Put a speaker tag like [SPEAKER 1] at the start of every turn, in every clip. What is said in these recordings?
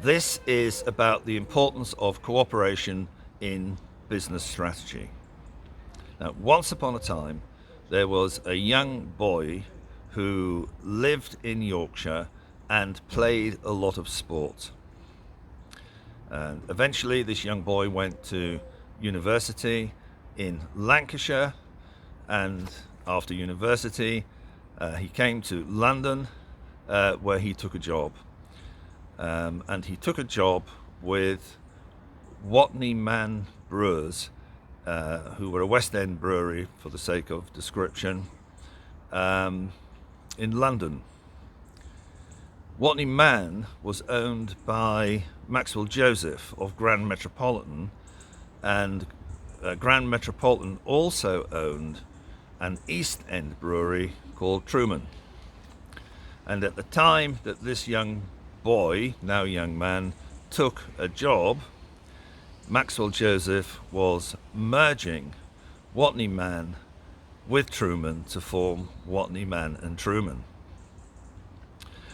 [SPEAKER 1] This is about the importance of cooperation in business strategy. Now, once upon a time, there was a young boy who lived in Yorkshire and played a lot of sport. And eventually, this young boy went to university in Lancashire, and after university, he came to London, where he took a job. And he took a job with Watney Man Brewers, who were a West End brewery, for the sake of description, in London. Watney Man was owned by Maxwell Joseph of Grand Metropolitan, and Grand Metropolitan also owned an East End brewery called Truman. And at the time that this young boy, now young man, took a job, Maxwell Joseph was merging Watney Man with Truman to form Watney Man and Truman.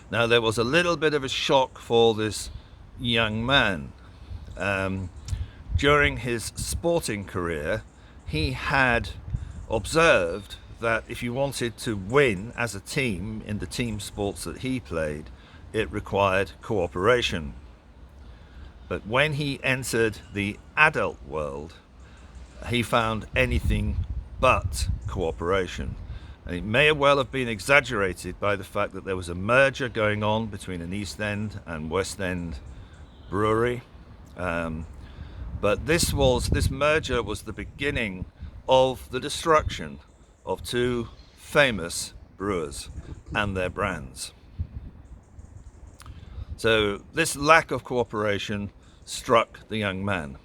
[SPEAKER 1] Now, there was a little bit of a shock for this young man. During his sporting career, he had observed that if you wanted to win as a team in the team sports that he played, it required cooperation. But when he entered the adult world, he found anything but cooperation. And it may well have been exaggerated by the fact that there was a merger going on between an East End and West End brewery. But this merger was the beginning of the destruction of two famous brewers and their brands. So this lack of cooperation struck the young man.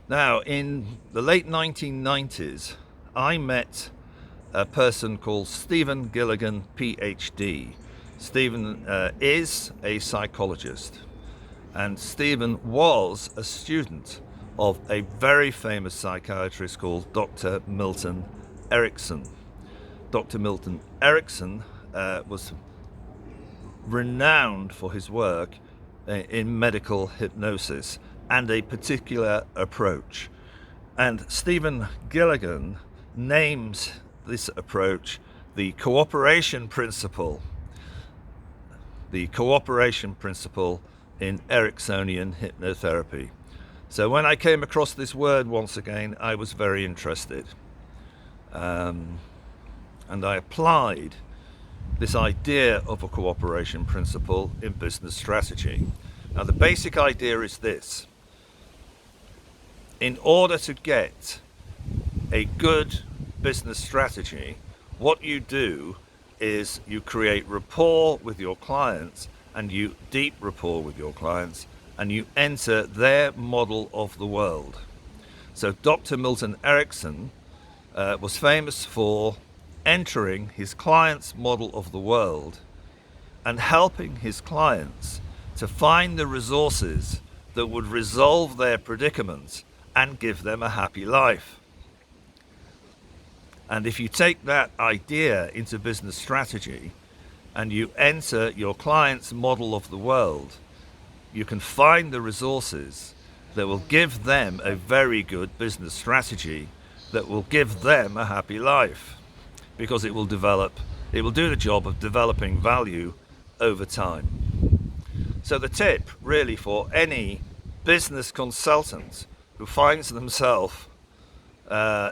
[SPEAKER 1] Now, in the late 1990s, I met a person called Stephen Gilligan, PhD. Stephen is a psychologist, and Stephen was a student of a very famous psychiatrist called Dr. Milton Erickson. Dr. Milton Erickson was renowned for his work in medical hypnosis and a particular approach. And Stephen Gilligan names this approach the cooperation principle. The cooperation principle in Ericksonian hypnotherapy. So when I came across this word once again, I was very interested. And I applied this idea of a cooperation principle in business strategy. Now, the basic idea is this: in order to get a good business strategy, what you do is you create rapport with your clients, and you deep rapport with your clients, and you enter their model of the world. So Dr. Milton Erickson was famous for entering his client's model of the world and helping his clients to find the resources that would resolve their predicaments and give them a happy life. And if you take that idea into business strategy and you enter your client's model of the world, you can find the resources that will give them a very good business strategy that will give them a happy life, because it will do the job of developing value over time. So the tip really for any business consultant who finds themselves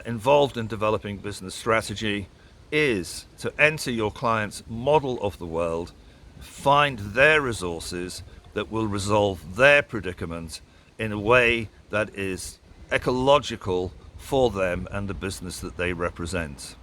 [SPEAKER 1] involved in developing business strategy is to enter your client's model of the world, find their resources that will resolve their predicament in a way that is ecological for them and the business that they represent.